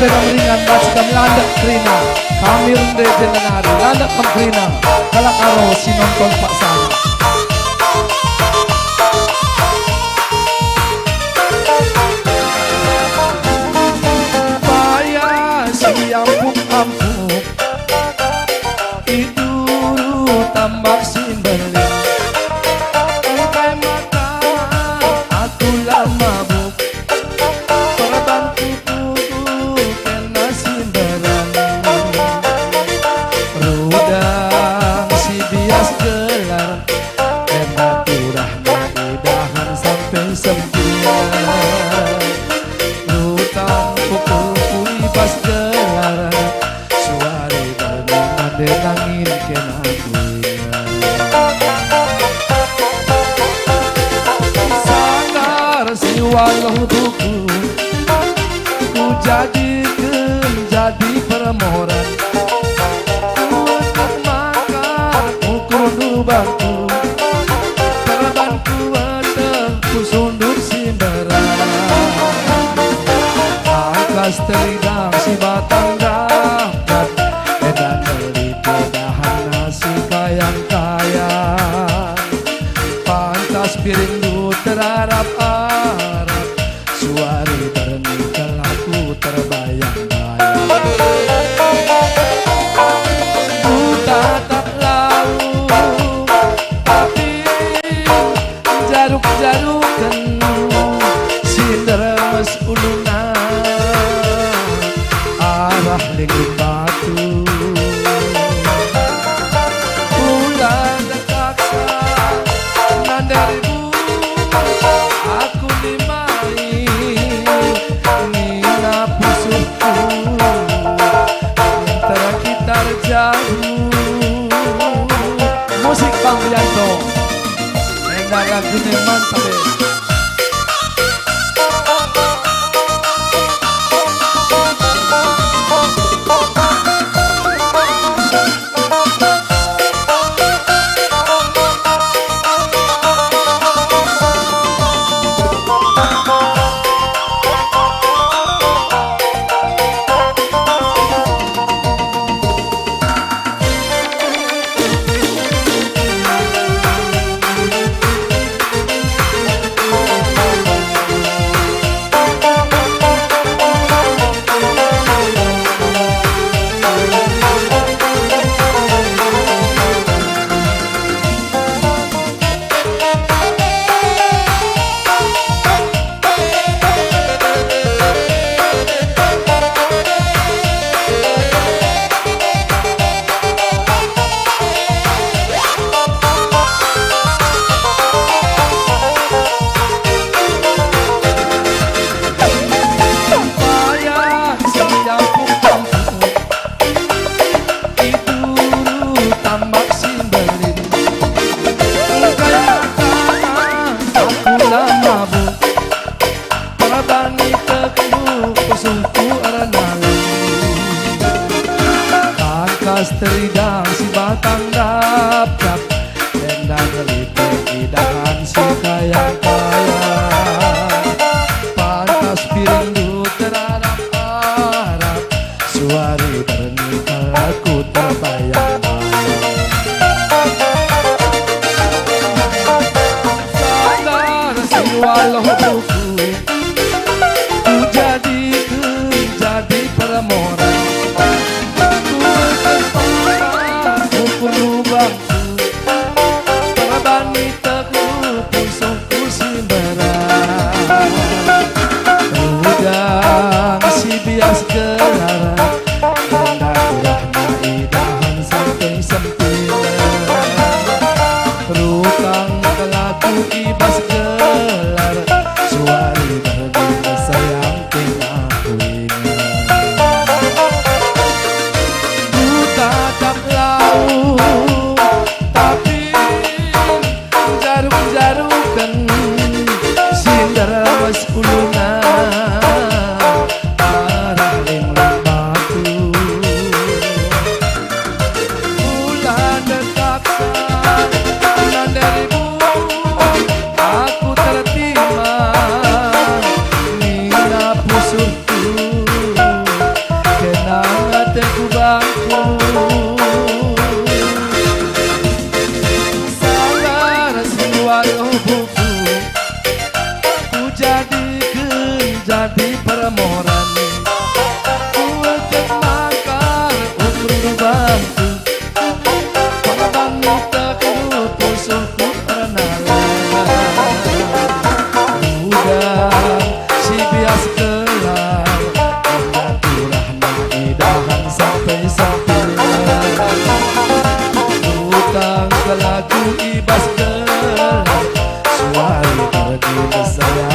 ringan masikam landak krina kami runde jenenari landak pengkrina kalakaro sinonton pak sana payah siampuk-ampuk iduru tambak simbeling ukai mata aku lama buk perbantu tubuh kena simberan rudang si bias gelar kena turah mudahan sampai sempian rutang pukul pas gelar suari berminat denangin kena sangar si walau buku ku jadi permoran ku untuk makan ukur dubaku terbanku ku sunduk simberan angkas teridang si batang dapat edan teliti dahan nasi kayang-kayang pantas piring du terarap-arap suari bernikel aku terbayang-bayang ku tatap laut tapi jaruk-jarukan sinderemes uluna arah lingkung batu bulan dekaksa nandaribu aku dimai nina pusuku antara kita jauh musik Bang Wianto enggak lagunya mantap ya. Teridang si batang dap-dap tendang kelipet hidangan si kayang-kayang pantas piring du terarap-arap suari bernikel aku terbayang-bayang sadar si walau buku ku jadi permoran terbani teguh pusukku simberan rudang si bias gelar sa isang pilihan. Utang ka lagu ibas girl, suwari para di masaya.